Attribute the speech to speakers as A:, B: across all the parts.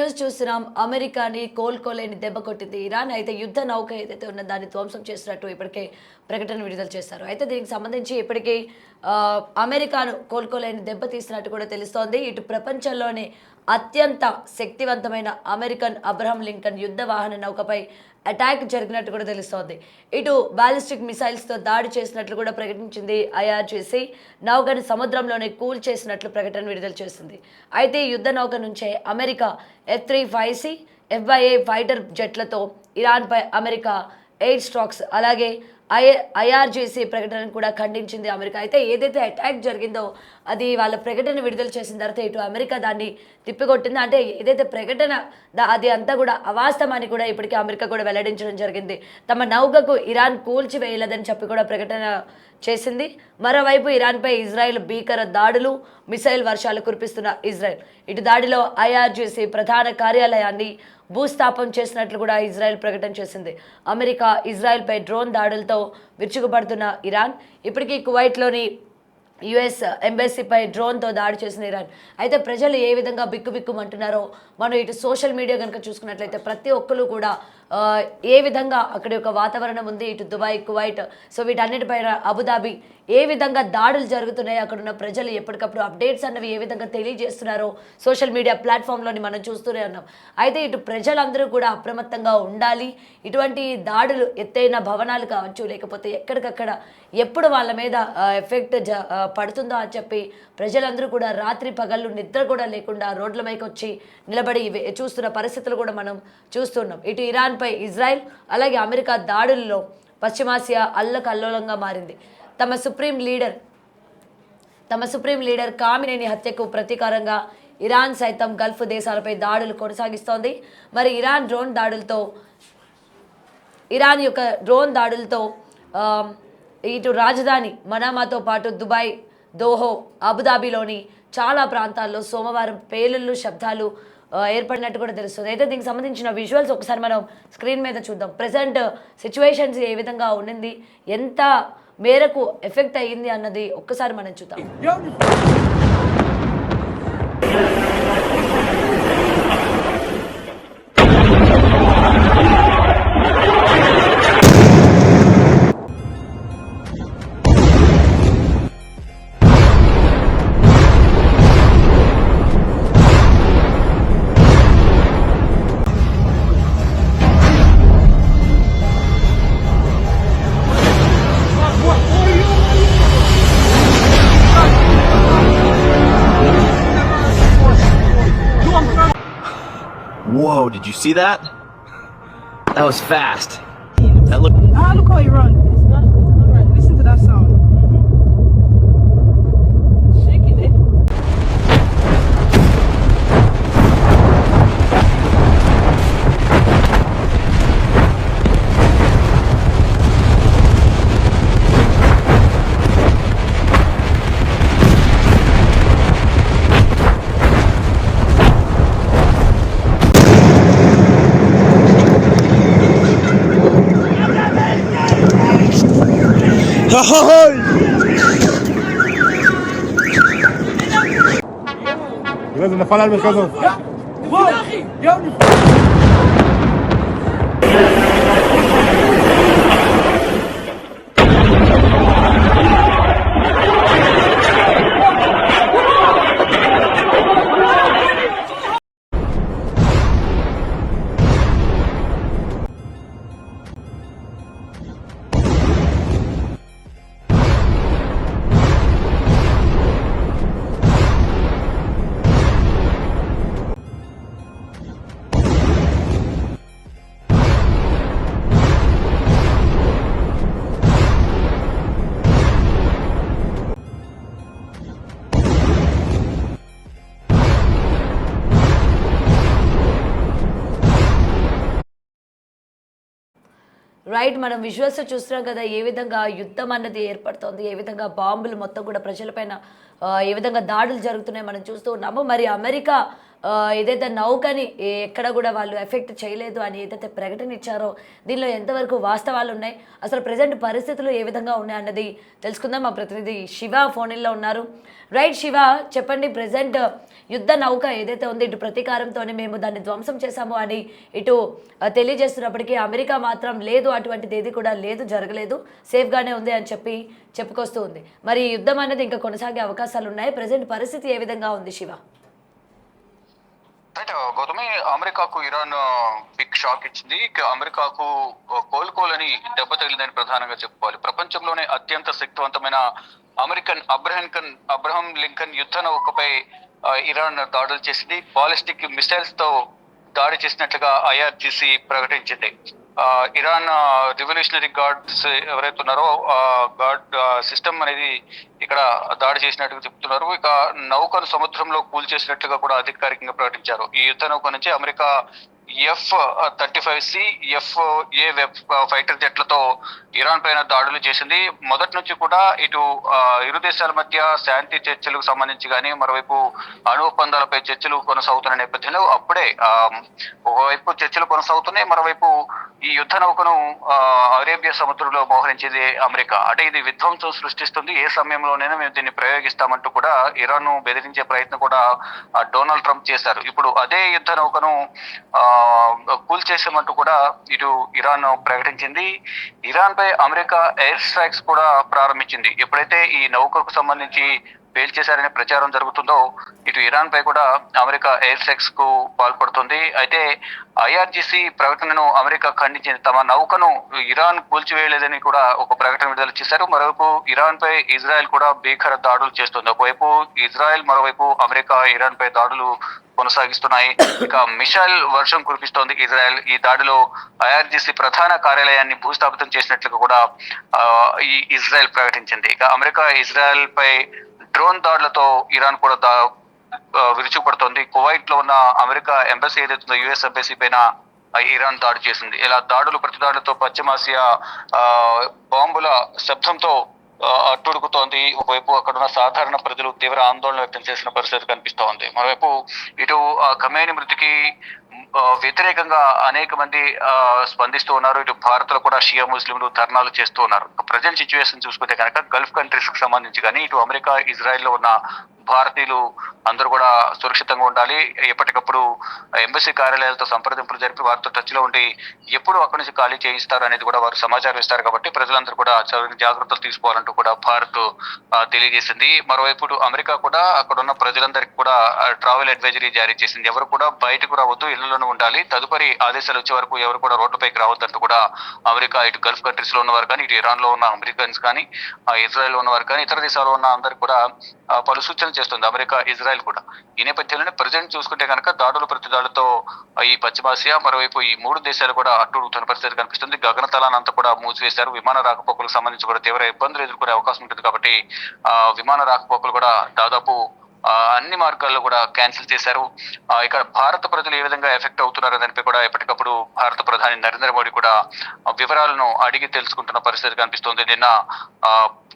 A: News చూస్తున్నాం. అమెరికాని కోలుకోలేని దెబ్బ కొట్టింది ఇరాన్. అయితే యుద్ధ నౌక ఏదైతే ఉన్నదో దాన్ని ధ్వంసం చేసినట్టు ఇప్పటికే ప్రకటన విడుదల చేశారు. అయితే దీనికి సంబంధించి ఇప్పటికీ అమెరికాను కోలుకోలేని దెబ్బ తీసినట్టు కూడా తెలుస్తోంది. ఇటు ప్రపంచంలోనే అత్యంత శక్తివంతమైన అమెరికన్ అబ్రహం లింకన్ యుద్ధ వాహన నౌకపై అటాక్ జరిగినట్టు కూడా తెలుస్తోంది. ఇటు బాలిస్టిక్ మిసైల్స్తో దాడి చేసినట్లు కూడా ప్రకటించింది ఐఆర్జీసీ. నౌకను సముద్రంలోనే కూల్ చేసినట్లు ప్రకటన విడుదల చేసింది. అయితే యుద్ధ నౌక నుంచే అమెరికా F-35C FYA ఫైటర్ జెట్లతో ఇరాన్పై అమెరికా ఎయిర్ స్ట్రాక్స్ అలాగే ఐఆర్జీసీ ప్రకటనను కూడా ఖండించింది అమెరికా. అయితే ఏదైతే అటాక్ జరిగిందో అది వాళ్ళ ప్రకటన విడుదల చేసిన తర్వాత ఇటు అమెరికా దాన్ని తిప్పికొట్టింది. అంటే ఏదైతే ప్రకటన అది అంతా కూడా అవాస్తవమని కూడా ఇప్పటికీ అమెరికా కూడా వెల్లడించడం జరిగింది. తమ నౌకకు ఇరాన్ కూల్చివేయలేదని చెప్పి కూడా ప్రకటన చేసింది. మరోవైపు ఇరాన్పై ఇజ్రాయెల్ భీకర దాడులు, మిసైల్ వర్షాలు కురిపిస్తున్న ఇజ్రాయెల్ ఇటు దాడిలో ఐఆర్జీసీ ప్రధాన కార్యాలయాన్ని భూస్థాపం చేసినట్లు కూడా ఇజ్రాయెల్ ప్రకటన చేసింది. అమెరికా ఇజ్రాయెల్పై డ్రోన్ దాడులతో విరుచుకుపడుతున్న ఇరాన్ ఇప్పటికీ కువైట్లోని యుఎస్ ఎంబసీపై డ్రోన్తో దాడి చేసిన ఇరాన్. అయితే ప్రజలు ఏ విధంగా బిక్కుబిక్కుమంటున్నారో మనం ఇటు సోషల్ మీడియా కనుక చూసుకున్నట్లయితే ప్రతి ఒక్కరు కూడా ఏ విధంగా అక్కడి యొక్క వాతావరణం ఉంది, ఇటు దుబాయ్, కువైట్, సో వీటన్నిటిపైన అబుదాబి ఏ విధంగా దాడులు జరుగుతున్నాయి, అక్కడున్న ప్రజలు ఎప్పటికప్పుడు అప్డేట్స్ అన్నవి ఏ విధంగా తెలియజేస్తున్నారో సోషల్ మీడియా ప్లాట్ఫామ్లోని మనం చూస్తూనే ఉన్నాం. అయితే ఇటు ప్రజలందరూ కూడా అప్రమత్తంగా ఉండాలి. ఇటువంటి దాడులు ఎత్తైన భవనాలు కావచ్చు, లేకపోతే ఎక్కడికక్కడ ఎప్పుడు వాళ్ళ మీద ఎఫెక్ట్ పడుతుందో అని చెప్పి ప్రజలందరూ కూడా రాత్రి పగళ్ళు నిద్ర కూడా లేకుండా రోడ్ల పైకి వచ్చి నిలబడి చూస్తున్న పరిస్థితులు కూడా మనం చూస్తున్నాం. ఇటు ఇరాన్పై ఇజ్రాయెల్ అలాగే అమెరికా దాడుల్లో పశ్చిమాసియా అల్లకల్లోలంగా మారింది. తమ సుప్రీం లీడర్ ఖామెనీ హత్యకు ప్రతీకారంగా ఇరాన్ సైతం గల్ఫ్ దేశాలపై దాడులు కొనసాగిస్తోంది. మరి ఇరాన్ యొక్క డ్రోన్ దాడులతో ఇటు రాజధాని మనామాతో పాటు దుబాయ్, దోహో, అబుదాబిలోని చాలా ప్రాంతాల్లో సోమవారం పేలుళ్ళు శబ్దాలు ఏర్పడినట్టు కూడా తెలుస్తుంది. అయితే దీనికి సంబంధించిన విజువల్స్ ఒకసారి మనం స్క్రీన్ మీద చూద్దాం. ప్రజెంట్ సిచ్యువేషన్స్ ఏ విధంగా ఉండింది, ఎంత మేరకు ఎఫెక్ట్ అయ్యింది అన్నది ఒక్కసారి మనం చూద్దాం.
B: Whoa, did you see that? That was fast. That looked...
C: Ah, look how he run. Listen to that sound. Shaking it.
D: لازم نفعل على المركز.
A: Right, మనం విజువల్స్ చూస్తున్నాం కదా ఏ విధంగా యుద్ధం అన్నది ఏర్పడుతోంది, ఏ విధంగా బాంబులు మొత్తం కూడా ప్రజలపైన ఏ విధంగా దాడులు జరుగుతున్నాయి మనం చూస్తూ ఉన్నాము. మరి అమెరికా ఏదైతే నౌకని ఎక్కడ కూడా వాళ్ళు ఎఫెక్ట్ చేయలేదు అని ఏదైతే ప్రకటన ఇచ్చారో దీనిలో ఎంతవరకు వాస్తవాలు ఉన్నాయి, అసలు ప్రజెంట్ పరిస్థితులు ఏ విధంగా ఉన్నాయి అన్నది తెలుసుకుందాం. మా ప్రతినిధి శివ ఫోన్లో ఉన్నారు. రైట్ శివ, చెప్పండి. ప్రజెంట్ యుద్ధ నౌక ఏదైతే ఉందో ఇటు ప్రతీకారంతోనే మేము దాన్ని ధ్వంసం చేశాము అని ఇటు తెలియజేస్తున్నప్పటికీ అమెరికా మాత్రం లేదు, అటువంటిది ఏది కూడా లేదు, జరగలేదు, సేఫ్గానే ఉంది అని చెప్పుకొస్తూ ఉంది. మరి ఈ యుద్ధం అనేది ఇంకా కొనసాగే అవకాశాలు ఉన్నాయి. ప్రజెంట్ పరిస్థితి ఏ విధంగా ఉంది శివ?
E: రైట్ గౌతమి, అమెరికాకు ఇరాన్ బిగ్ షాక్ ఇచ్చింది. అమెరికాకు కోలుకోలని దెబ్బ తగిలిందని ప్రధానంగా చెప్పుకోవాలి. ప్రపంచంలోనే అత్యంత శక్తివంతమైన అబ్రహం లింకన్ యుద్ధ నౌకపై ఇరాన్ దాడులు చేసింది. బాలిస్టిక్ మిసైల్స్ తో దాడి చేసినట్లుగా ఐఆర్జిసి ప్రకటించింది. ఇరాన్ రివల్యూషనరీ గార్డ్స్ ఎవరైతే ఉన్నారో గార్డ్ సిస్టమ్ అనేది ఇక్కడ దాడి చేసినట్టుగా చెప్తున్నారు. ఇక నౌకను సముద్రంలో కూల్చేసినట్లుగా కూడా అధికారికంగా ప్రకటించారు. ఈ యుద్ధ నౌక నుంచి అమెరికా F-35C FA వెబ్ ఫైటర్ జెట్లతో ఇరాన్ పైన దాడులు చేసింది. మొదటి నుంచి కూడా ఇటు ఇరు దేశాల మధ్య శాంతి చర్చలకు సంబంధించి కానీ, మరోవైపు అణు ఒప్పందాలపై చర్చలు కొనసాగుతున్న నేపథ్యంలో అప్పుడే ఒకవైపు చర్చలు కొనసాగుతున్నాయి, మరోవైపు ఈ యుద్ధ నౌకను అరేబియా సముద్రంలో మోహరించేది అమెరికా. అంటే ఇది విధ్వంసం సృష్టిస్తుంది, ఏ సమయంలోనైనా మేము దీన్ని ప్రయోగిస్తామంటూ కూడా ఇరాన్ ను బెదిరించే ప్రయత్నం కూడా డొనాల్డ్ ట్రంప్ చేశారు. ఇప్పుడు అదే యుద్ధ నౌకను కూల్చేసామంటూ కూడా ఇటు ఇరాన్ ప్రకటించింది. ఇరాన్ పై అమెరికా ఎయిర్ స్ట్రైక్స్ కూడా ప్రారంభించింది. ఎప్పుడైతే ఈ నౌకకు సంబంధించి పేల్చేశారనే ప్రచారం జరుగుతుందో ఇటు ఇరాన్ పై కూడా అమెరికా ఎయిర్ స్ట్రైక్స్ కు పాల్పడుతుంది. అయితే ఐఆర్జిసి ప్రకటనను అమెరికా ఖండించింది. తమ నౌకను ఇరాన్ కూల్చివేయలేదని కూడా ఒక ప్రకటన విడుదల చేశారు. మరోవైపు ఇరాన్ పై ఇజ్రాయెల్ కూడా భీకర దాడులు చేస్తుంది. ఒకవైపు ఇజ్రాయెల్, మరోవైపు అమెరికా ఇరాన్ పై దాడులు కొనసాగిస్తున్నాయి. ఇక మిసైల్ వర్షం కురిపిస్తోంది ఇజ్రాయెల్. ఈ దాడిలో ఐఆర్జిసి ప్రధాన కార్యాలయాన్ని భూస్థాపితం చేసినట్లుగా కూడా ఈ ఇజ్రాయెల్ ప్రకటించింది. ఇక అమెరికా ఇజ్రాయెల్ పై డ్రోన్ దాడులతో ఇరాన్ కూడా విరుచుకుపడుతోంది. కువైట్ లో ఉన్న అమెరికా ఎంబసీ ఏదైతుందో యుఎస్ ఎంబసీ పైన ఇరాన్ దాడి చేసింది. ఇలా పట్టుదాడులతో పశ్చిమాసియా బాంబుల శబ్దంతో అట్టుడుకుతోంది. ఒకవైపు అక్కడ ఉన్న సాధారణ ప్రజలు తీవ్ర ఆందోళన వ్యక్తం చేసిన పరిస్థితి కనిపిస్తోంది. మరోవైపు ఇటు ఖమేని మృతికి వ్యతిరేకంగా అనేక మంది స్పందిస్తూ ఉన్నారు. ఇటు భారత్ లో కూడా షియా ముస్లింలు ధర్నాలు చేస్తూ ఉన్నారు. ప్రజెంట్ సిచ్యువేషన్ చూసుకుంటే కనుక గల్ఫ్ కంట్రీస్ కి సంబంధించి కానీ, ఇటు అమెరికా ఇజ్రాయెల్ లో ఉన్న భారతీయులు అందరూ కూడా సురక్షితంగా ఉండాలి. ఎప్పటికప్పుడు ఎంబసీ కార్యాలయాలతో సంప్రదింపులు జరిపి వారితో టచ్ లో ఉండి ఎప్పుడు అక్కడి నుంచి ఖాళీ చేయిస్తారు అనేది కూడా వారు సమాచారం ఇస్తారు. కాబట్టి ప్రజలందరూ కూడా జాగ్రత్తలు తీసుకోవాలంటూ కూడా భారత్ తెలియజేసింది. మరోవైపు అమెరికా కూడా అక్కడ ఉన్న ప్రజలందరికీ కూడా ట్రావెల్ అడ్వైజరీ జారీ చేసింది. ఎవరు కూడా బయటకు రావద్దు, ఇళ్లలోనే ఉండాలి. తదుపరి ఆదేశాలు వచ్చే వరకు ఎవరు కూడా రోడ్డుపైకి రావద్దంటూ కూడా అమెరికా ఇటు గల్ఫ్ కంట్రీస్ లో ఉన్నవారు కానీ, ఇటు ఇరాన్ లో ఉన్న అమెరికన్స్ కానీ, ఇజ్రాయెల్ లో ఉన్నవారు కానీ, ఇతర దేశాల్లో ఉన్న అందరికి కూడా పలు సూచనలు చేస్తుంది అమెరికా ఇజ్రాయెల్ కూడా. ఈ నేపథ్యంలోనే ప్రజెంట్ చూసుకుంటే కనుక దాడులు ప్రతిదాడులతో ఈ పశ్చిమాసియా, మరోవైపు ఈ మూడు దేశాలు కూడా అట్టుడుగుతున్న పరిస్థితి కనిపిస్తుంది. గగనతలాన్ని అంతా కూడా మూసివేశారు. విమాన రాకపోకలకు సంబంధించి కూడా తీవ్ర ఇబ్బందులు ఎదుర్కొనే అవకాశం ఉంటుంది. కాబట్టి విమాన రాకపోకలు కూడా దాదాపు అన్ని మార్గాల్లో కూడా క్యాన్సిల్ చేశారు. ఇక్కడ భారత ప్రజలు ఏ విధంగా ఎఫెక్ట్ అవుతున్నారు దానిపై కూడా ఎప్పటికప్పుడు భారత ప్రధాని నరేంద్ర మోడీ కూడా వివరాలను అడిగి తెలుసుకుంటున్న పరిస్థితి కనిపిస్తుంది. నిన్న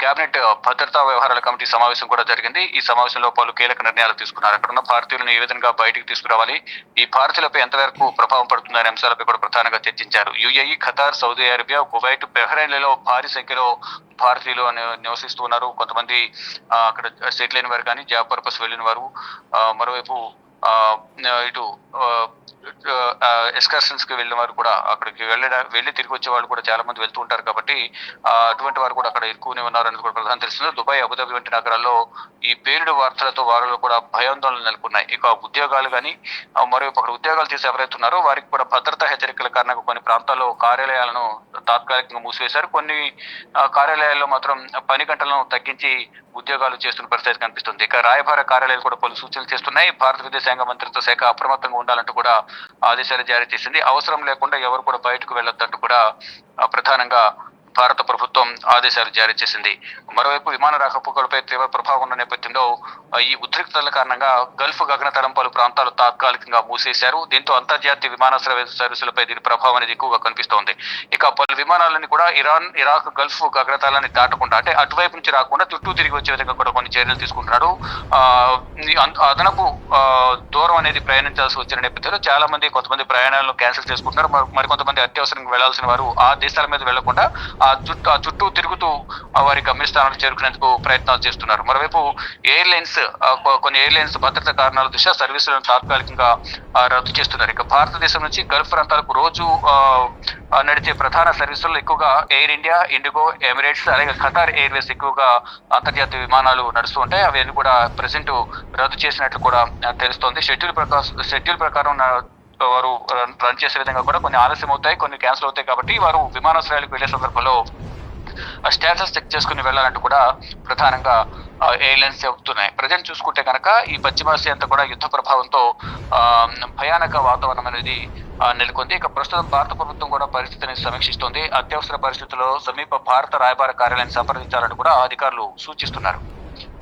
E: కేబినెట్ భద్రతా వ్యవహారాల కమిటీ సమావేశం కూడా జరిగింది. ఈ సమావేశంలో పలు కీలక నిర్ణయాలు తీసుకున్నారు. అక్కడ ఉన్న భారతీయులను ఏ విధంగా బయటికి తీసుకురావాలి, ఈ భారతీయులపై ఎంతవరకు ప్రభావం పడుతుందనే అంశాలపై కూడా ప్రధానంగా చర్చించారు. UAE, Qatar, Saudi Arabia, Kuwait, బహ్రెయిన్లలో భారీ సంఖ్యలో భారతీయులు నివసిస్తూ ఉన్నారు. కొంతమంది అక్కడ సెటిల్ అయిన వారు కానీ, జాబ్ పర్పస్ వెళ్ళిన వారు, మరోవైపు ఇటు ఎక్స్కర్షన్స్ కి వెళ్ళిన వారు కూడా అక్కడికి వెళ్ళి తిరిగి వచ్చే వాళ్ళు కూడా చాలా మంది వెళ్తూ ఉంటారు. కాబట్టి అటువంటి వారు కూడా అక్కడ ఎక్కువనే ఉన్నారు అనేది కూడా ప్రధానం తెలుస్తుంది. దుబాయ్, అబుదాబి వంటి నగరాల్లో ఈ పేలుడు వార్తలతో వారిలో కూడా భయాందోళనలు నెలకొన్నాయి. ఇక ఉద్యోగాలు కానీ, మరోవైపు అక్కడ ఉద్యోగాలు చేసి ఎవరైతే ఉన్నారో వారికి కూడా భద్రతా హెచ్చరికల కారణంగా కొన్ని ప్రాంతాల్లో కార్యాలయాలను తాత్కాలికంగా మూసివేశారు. కొన్ని కార్యాలయాల్లో మాత్రం పని గంటలను తగ్గించి ఉద్యోగాలు చేస్తున్న పరిస్థితి కనిపిస్తుంది. ఇక రాయబార కార్యాలయాలు కూడా పలు సూచనలు చేస్తున్నాయి. భారత విదేశాంగ మంత్రిత్వ శాఖ అప్రమత్తంగా ఉండాలంటూ కూడా ఆదేశాలు జారీ చేసింది. అవసరం లేకుండా ఎవరు కూడా బయటకు వెళ్ళొద్దంటూ కూడా ప్రధానంగా భారత ప్రభుత్వం ఆదేశాలు జారీ చేసింది. మరోవైపు విమాన రాకపోకలపై తీవ్ర ప్రభావం ఉన్న నేపథ్యంలో ఈ ఉద్రిక్తతల కారణంగా గల్ఫ్ గగనతలం పలు ప్రాంతాలు తాత్కాలికంగా మూసేశారు. దీంతో అంతర్జాతీయ విమానాశ్రయ సర్వీసులపై దీని ప్రభావం అనేది ఎక్కువగా కనిపిస్తోంది. ఇక పలు విమానాలన్నీ కూడా ఇరాన్, ఇరాక్ గల్ఫ్ గగనతలాన్ని దాటకుండా అంటే అటువైపు నుంచి రాకుండా చుట్టూ తిరిగి వచ్చే విధంగా కూడా కొన్ని చర్యలు తీసుకుంటున్నాడు. అదనపు దూరం అనేది ప్రయాణించాల్సి వచ్చిన నేపథ్యంలో చాలా మంది కొంతమంది ప్రయాణాలను క్యాన్సిల్ చేసుకుంటున్నారు. మరి కొంతమంది అత్యవసరంగా వెళ్లాల్సిన వారు ఆ దేశాల మీద వెళ్లకుండా ఆ చుట్టూ తిరుగుతూ వారి గమ్యస్థానాలకు చేరుకునేందుకు ప్రయత్నాలు చేస్తున్నారు. మరోవైపు కొన్ని ఎయిర్లైన్స్ భద్రతా కారణాల దృష్ట్యా సర్వీసులను తాత్కాలికంగా రద్దు చేస్తున్నారు. ఇక భారతదేశం నుంచి గల్ఫ్ ప్రాంతాలకు రోజు నడిచే ప్రధాన సర్వీసుల్లో ఎక్కువగా ఎయిర్ ఇండియా, ఇండిగో, ఎమిరేట్స్ అలాగే ఖతార్ ఎయిర్వేస్ ఎక్కువగా అంతర్జాతీయ విమానాలు నడుస్తూ ఉంటాయి. అవన్నీ కూడా ప్రెసెంట్ రద్దు చేసినట్లు కూడా తెలుస్తోంది. షెడ్యూల్ ప్రకారం వారు రన్ చేసే విధంగా కూడా కొన్ని ఆలస్యం అవుతాయి, కొన్ని క్యాన్సిల్ అవుతాయి. కాబట్టి వారు విమానాశ్రయాలకు వెళ్లే సందర్భంలో స్టేటస్ చెక్ చేసుకుని వెళ్లాలంటూ కూడా ప్రధానంగా ఎయిర్లైన్స్ చెబుతున్నాయి. ప్రజెంట్ చూసుకుంటే కనుక ఈ పశ్చిమాసియా అంతా కూడా యుద్ధ ప్రభావంతో భయానక వాతావరణం అనేది నెలకొంది. ఇక ప్రస్తుతం భారత ప్రభుత్వం కూడా పరిస్థితిని సమీక్షిస్తోంది. అత్యవసర పరిస్థితుల్లో సమీప భారత రాయబార కార్యాలయాన్ని సంప్రదించాలని కూడా అధికారులు సూచిస్తున్నారు.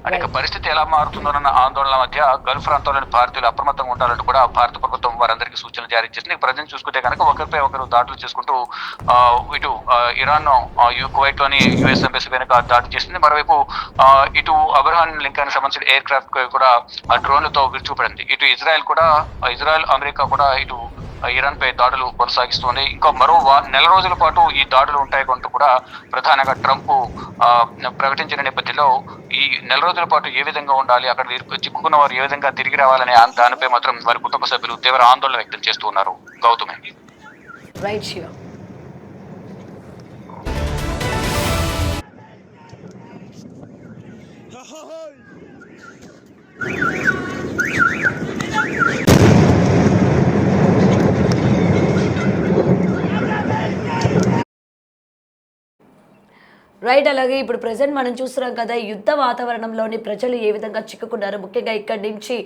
E: అనేక పరిస్థితి ఎలా మారుతుందోనన్న ఆందోళన మధ్య గల్ఫ్ ప్రాంతంలోని భారతీయులు అప్రమత్తంగా ఉండాలంటూ కూడా భారత ప్రభుత్వం వారందరికీ సూచనలు జారీ చేసింది. ప్రజెంట్ చూసుకుంటే కనుక ఒకరిపై ఒకరు దాడులు చేసుకుంటూ ఇటు ఇరాన్ కువైట్ లోని యుఎస్ ఎంబసీ వెనుక దాడి చేసింది. మరోవైపు ఇటు అబ్రహాం లింకన్ సంబంధించిన ఎయిర్ క్రాఫ్ట్ కూడా డ్రోన్లతో విరుచుకుపడింది. ఇటు ఇజ్రాయెల్ అమెరికా కూడా ఇటు ఇరాన్ పై దాడులు కొనసాగిస్తుంది. ఇంకా మరో నెల రోజుల పాటు ఈ దాడులు ఉంటాయంటూ కూడా ప్రధానంగా ట్రంప్ ప్రకటించిన నేపథ్యంలో ఈ నెల రోజుల పాటు ఏ విధంగా ఉండాలి, అక్కడ చిక్కుకున్న వారు ఏ విధంగా తిరిగి రావాలనే దానిపై మాత్రం వారి కుటుంబ సభ్యులు తీవ్ర ఆందోళన వ్యక్తం చేస్తూ ఉన్నారు. గౌతమి.
A: రైట్ శివ. రైట్. అలాగే ఇప్పుడు ప్రజెంట్ మనం చూస్తున్నాం కదా, యుద్ధ వాతావరణంలోని ప్రజలు ఏ విధంగా చిక్కుకున్నారు. ముఖ్యంగా ఇక్కడి నుంచి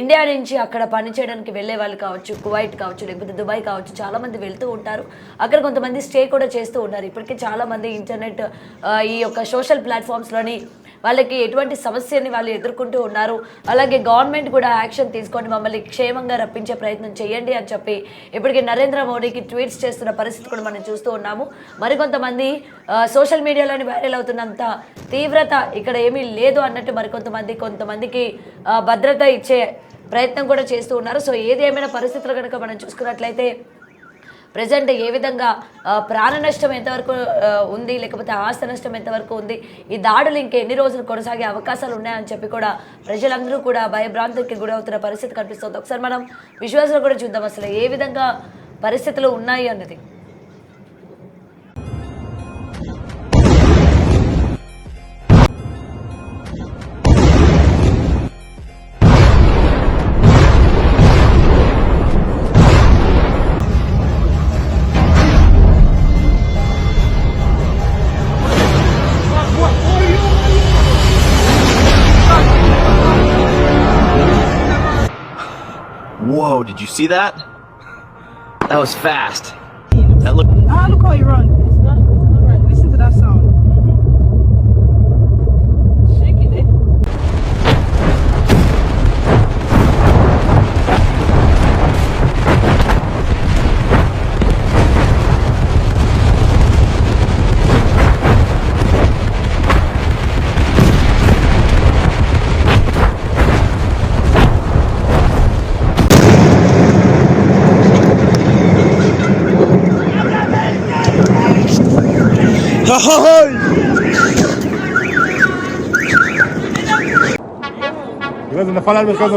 A: ఇండియా నుంచి అక్కడ పనిచేయడానికి వెళ్ళే వాళ్ళు కావచ్చు, కువైట్ కావచ్చు, లేకపోతే దుబాయ్ కావచ్చు, చాలామంది వెళ్తూ ఉంటారు. అక్కడ కొంతమంది స్టే కూడా చేస్తూ ఉన్నారు. ఇప్పటికే చాలామంది ఇంటర్నెట్ ఈ యొక్క సోషల్ ప్లాట్ఫామ్స్లోని వాళ్ళకి ఎటువంటి సమస్యని వాళ్ళు ఎదుర్కొంటూ ఉన్నారు. అలాగే గవర్నమెంట్ కూడా యాక్షన్ తీసుకొని మమ్మల్ని క్షేమంగా రప్పించే ప్రయత్నం చేయండి అని చెప్పి ఇప్పటికే నరేంద్ర మోడీకి ట్వీట్స్ చేస్తున్న పరిస్థితి కూడా మనం చూస్తూ ఉన్నాము. మరికొంతమంది సోషల్ మీడియాలోని వైరల్ అవుతున్నంత తీవ్రత ఇక్కడ ఏమీ లేదు అన్నట్టు కొంతమందికి భద్రత ఇచ్చే ప్రయత్నం కూడా చేస్తూ ఉన్నారు. సో ఏది ఏమైనా పరిస్థితులు కనుక మనం చూసుకున్నట్లయితే ప్రజెంట్ ఏ విధంగా ప్రాణ నష్టం ఎంతవరకు ఉంది, లేకపోతే ఆస్తి నష్టం ఎంతవరకు ఉంది, ఈ దాడులు ఇంకెన్ని రోజులు కొనసాగే అవకాశాలు ఉన్నాయని చెప్పి కూడా ప్రజలందరూ కూడా భయభ్రాంతికి గురవుతున్న పరిస్థితి కనిపిస్తుంది. ఒకసారి మనం విజువల్స్లో కూడా చూద్దాం అసలు ఏ విధంగా పరిస్థితులు ఉన్నాయి అన్నది.
B: Whoa, did you see that? That was fast. That looked...
C: Look how you run. It's not right. Listen to that sound. Shaking it.
D: لازم نفعل المركز.